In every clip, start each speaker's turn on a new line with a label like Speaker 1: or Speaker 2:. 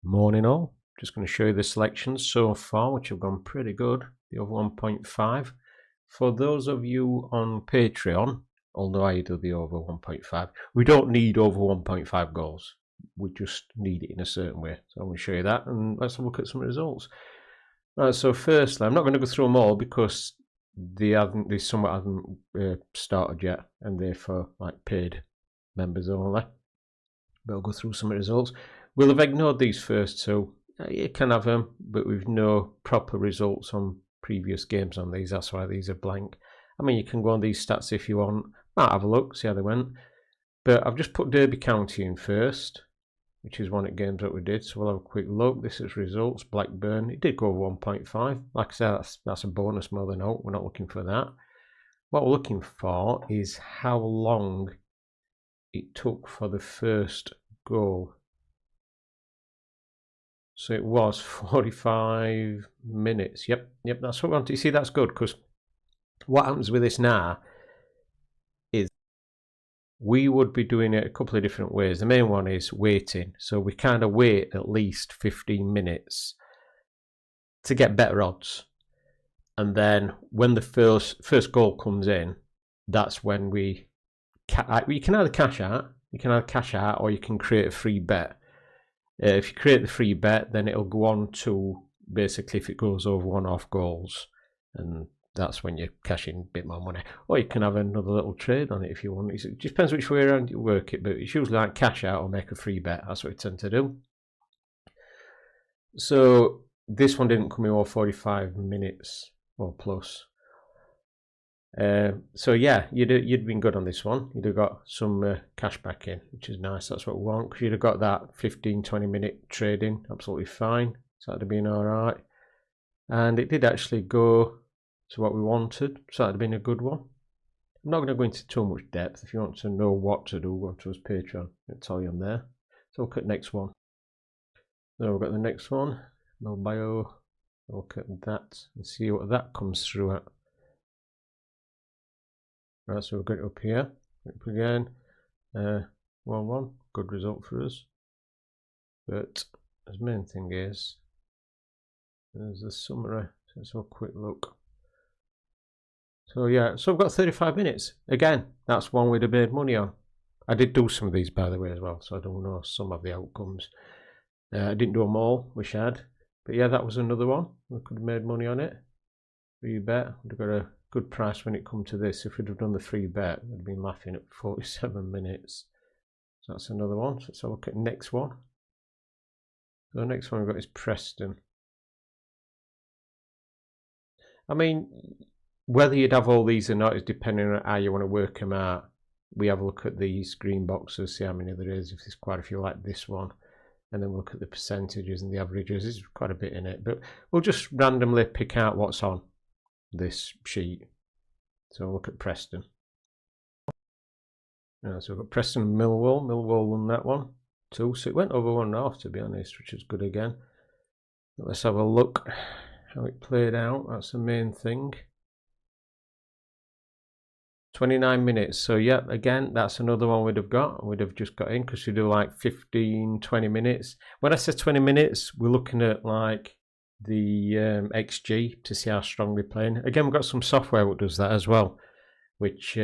Speaker 1: Morning all. Just going to show you the selections so far, which have gone pretty good. The over 1.5. For those of you on Patreon, although I do the over 1.5, we don't need over 1.5 goals. We just need it in a certain way. So I'm going to show you that, and let's have a look at some results. Right, so firstly, I'm not going to go through them all because there's some that haven't started yet, and they're for like paid members only. But I'll go through some results. We'll have ignored these first two. You can have them, but with no proper results on previous games on these. That's why these are blank. I mean, you can go on these stats if you want. Might have a look, see how they went. But I've just put Derby County in first, which is one of the games that we did. So we'll have a quick look. This is results. Blackburn. It did go over 1.5. Like I said, that's a bonus more than out. We're not looking for that. What we're looking for is how long it took for the first goal. So it was 45 minutes. Yep, that's what we want. You see, that's good, because what happens with this now is we would be doing it a couple of different ways. The main one is waiting. So we kind of wait at least 15 minutes to get better odds. And then when the first goal comes in, that's when you can either cash out, or you can create a free bet. If you create the free bet, then it'll go on to basically if it goes over 1.5 goals, and that's when you cash in a bit more money. Or you can have another little trade on it if you want. It just depends which way around you work it, but it's usually like cash out or make a free bet. That's what we tend to do. So this one didn't come in over 45 minutes or plus. So yeah, you'd been good on this one. You'd have got some cash back in, which is nice. That's what we want, because you'd have got that 15-20 minute trading absolutely fine. So that'd have been all right. And it did actually go to what we wanted. So that'd have been a good one. I'm not going to go into too much depth. If you want to know what to do, go to his Patreon. I'll tell you on there. So look at the next one. So we've got the next one. No bio. Look at that and see what that comes through at. Right, so we'll get it up here. Up again. 1-1. Good result for us. But the main thing is, there's the summary. So let's have a quick look. So yeah, so I've got 35 minutes. Again, that's one we'd have made money on. I did do some of these, by the way, as well, so I don't know some of the outcomes. I didn't do them all, wish I had. But yeah, that was another one. We could have made money on it. Free bet. We'd have got a good price when it come to this. If we'd have done the free bet, we'd have been laughing at 47 minutes. So that's another one. So let's have a look at the next one. So the next one we've got is Preston. I mean, whether you'd have all these or not is depending on how you want to work them out. We have a look at these green boxes, see how many there is, if there's quite a few like this one. And then we'll look at the percentages and the averages. There's quite a bit in it, but we'll just randomly pick out what's on this sheet. So we'll look at Preston. So we've got Preston and Millwall. Millwall won that one too, so it went over 1.5 to be honest, which is good again. But let's have a look how it played out. That's the main thing. 29 minutes. So yeah, again, that's another one we'd have got. We'd have just got in because we do like 15-20 minutes. When I say 20 minutes, we're looking at like the XG to see how strong they're playing. Again, we've got some software that does that as well, which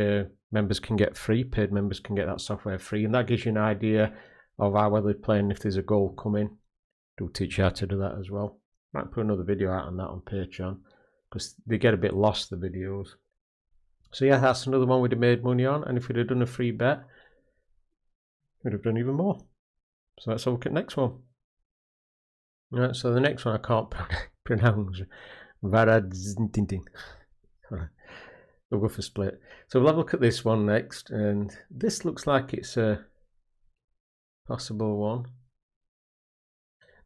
Speaker 1: members can get free. Paid members can get that software free, and that gives you an idea of how well they're playing if there's a goal coming. Do teach you how to do that as well. Might put another video out on that on Patreon because they get a bit lost, the videos. So yeah, that's another one we'd have made money on, and if we'd have done a free bet, we'd have done even more. So let's have a look at the next one. Right, so the next one I can't pronounce. Varadzintintin. We'll go for split. So we'll have a look at this one next, and this looks like it's a possible one.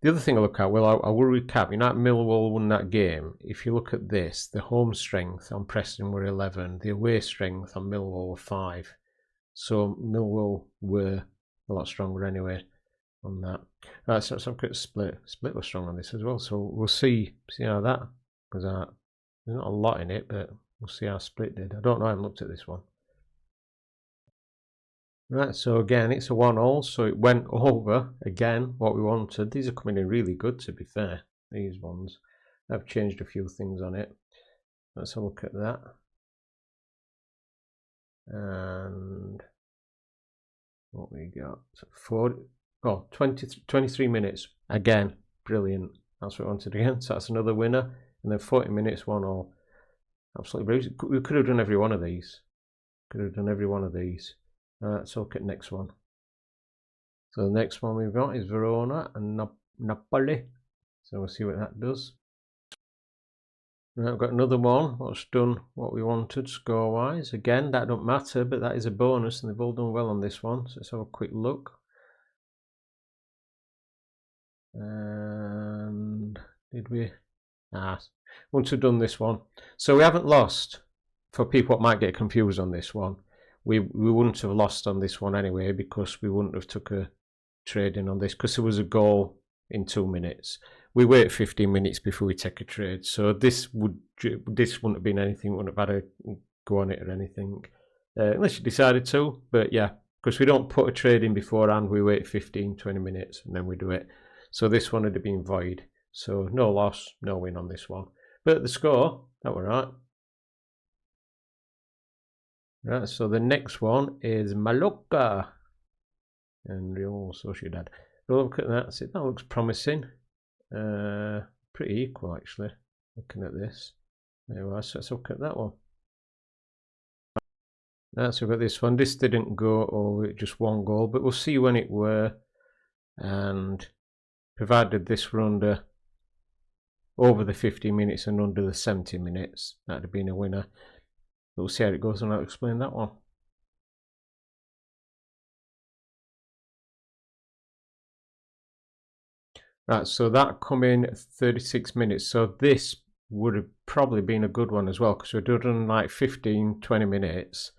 Speaker 1: The other thing I look at, well, I will recap. You know, Millwall won that game. If you look at this, the home strength on Preston were 11. The away strength on Millwall were 5. So Millwall were a lot stronger anyway on that. Right, so let's have a quick split. Split was strong on this as well. So we'll see how that goes out. There's not a lot in it, but we'll see how split did. I don't know. I haven't looked at this one. Right, so again, it's a 1-all, so it went over, again, what we wanted. These are coming in really good, to be fair, these ones. I've changed a few things on it. Let's have a look at that. And what we got? So 23 minutes. Again, brilliant. That's what we wanted again. So that's another winner. And then 40 minutes, 1-all. Absolutely brilliant. We could have done every one of these. Alright, so look at next one. So the next one we've got is Verona and Napoli. So we'll see what that does. Right, I've got another one what's done what we wanted score wise. Again, that don't matter, but that is a bonus, and they've all done well on this one. So let's have a quick look. And did we? Once we've done this one, so we haven't lost. For people that might get confused on this one, we wouldn't have lost on this one anyway, because we wouldn't have took a trade in on this, because there was a goal in 2 minutes. We wait 15 minutes before we take a trade, so this wouldn't have been anything. Wouldn't have had a go on it or anything, unless you decided to. But yeah, because we don't put a trade in beforehand, we wait 15-20 minutes and then we do it. So this one would have been void. So no loss, no win on this one. But the score, that were right. Right, so the next one is Mallorca and Real Sociedad. Look at that. See, that looks promising. Pretty equal actually. Looking at this. There we are. So let's look at that one. Right, so we've got this one. This didn't go over, just one goal, but we'll see when it were. And provided this were under over the 50 minutes and under the 70 minutes, that'd have been a winner. But we'll see how it goes, and I'll explain that one. Right, so that come in 36 minutes. So this would have probably been a good one as well, because we'd done like 15-20 minutes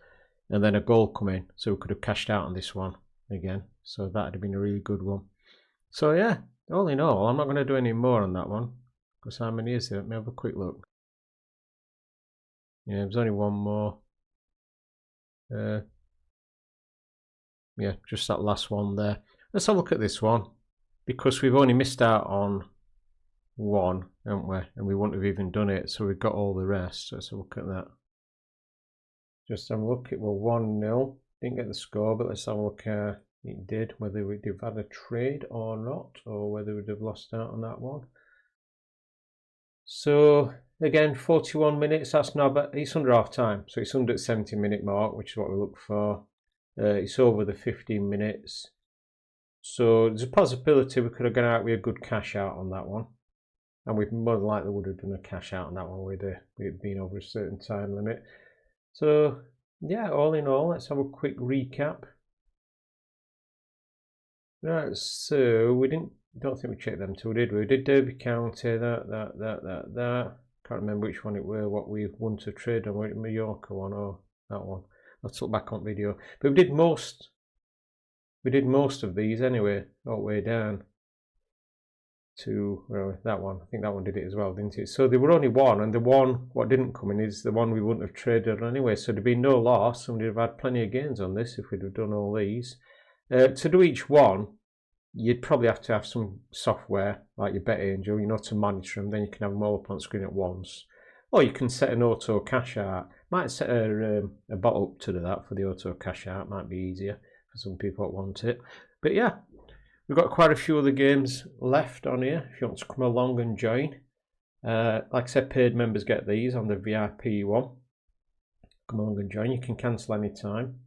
Speaker 1: and then a goal come in, so we could have cashed out on this one again. So that'd have been a really good one. So yeah, all in all, I'm not going to do any more on that one, because how many is there? Let me have a quick look. Yeah, there's only one more. Yeah, just that last one there. Let's have a look at this one, because we've only missed out on one, haven't we? And we wouldn't have even done it, so we've got all the rest. So let's have a look at that. Just have a look at, well, 1-0. Didn't get the score, but let's have a look how it did, whether we'd have had a trade or not, or whether we'd have lost out on that one. So again, 41 minutes, that's not bad. It's under half time, so it's under the 70-minute mark, which is what we look for. It's over the 15 minutes. So there's a possibility we could have gone out with a good cash out on that one. And we more than likely would have done a cash out on that one with it being over a certain time limit. So yeah, all in all, let's have a quick recap. Right, so we don't think we checked them two, did we? We did Derby County, that. Can't remember which one it were, what we won to trade on, the Mallorca one or that one. Let's look back on video. But we did most of these anyway, all the way down to, well, that one. I think that one did it as well, didn't it? So there were only one, and the one what didn't come in is the one we wouldn't have traded on anyway. So there'd be no loss, and we'd have had plenty of gains on this if we'd have done all these. To do each one, you'd probably have to have some software like your Bet Angel, to monitor them. Then you can have them all up on screen at once. Or you can set an auto cash out. Might set a bot up to do that for the auto cash out. Might be easier for some people that want it. But yeah, we've got quite a few other games left on here if you want to come along and join. Like I said, paid members get these on the VIP one. Come along and join. You can cancel any time.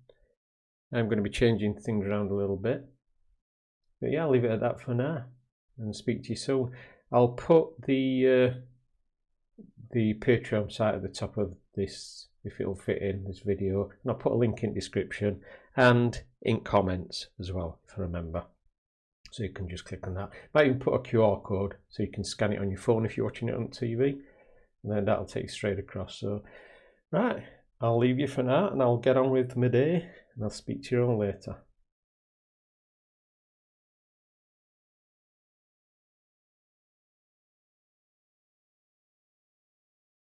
Speaker 1: I'm going to be changing things around a little bit. But yeah, I'll leave it at that for now and speak to you soon. I'll put the Patreon site at the top of this, if it'll fit in this video, and I'll put a link in the description and in comments as well, if I remember. So you can just click on that. Might even put a QR code so you can scan it on your phone if you're watching it on TV, and then that'll take you straight across. So right, I'll leave you for now and I'll get on with my day, and I'll speak to you all later.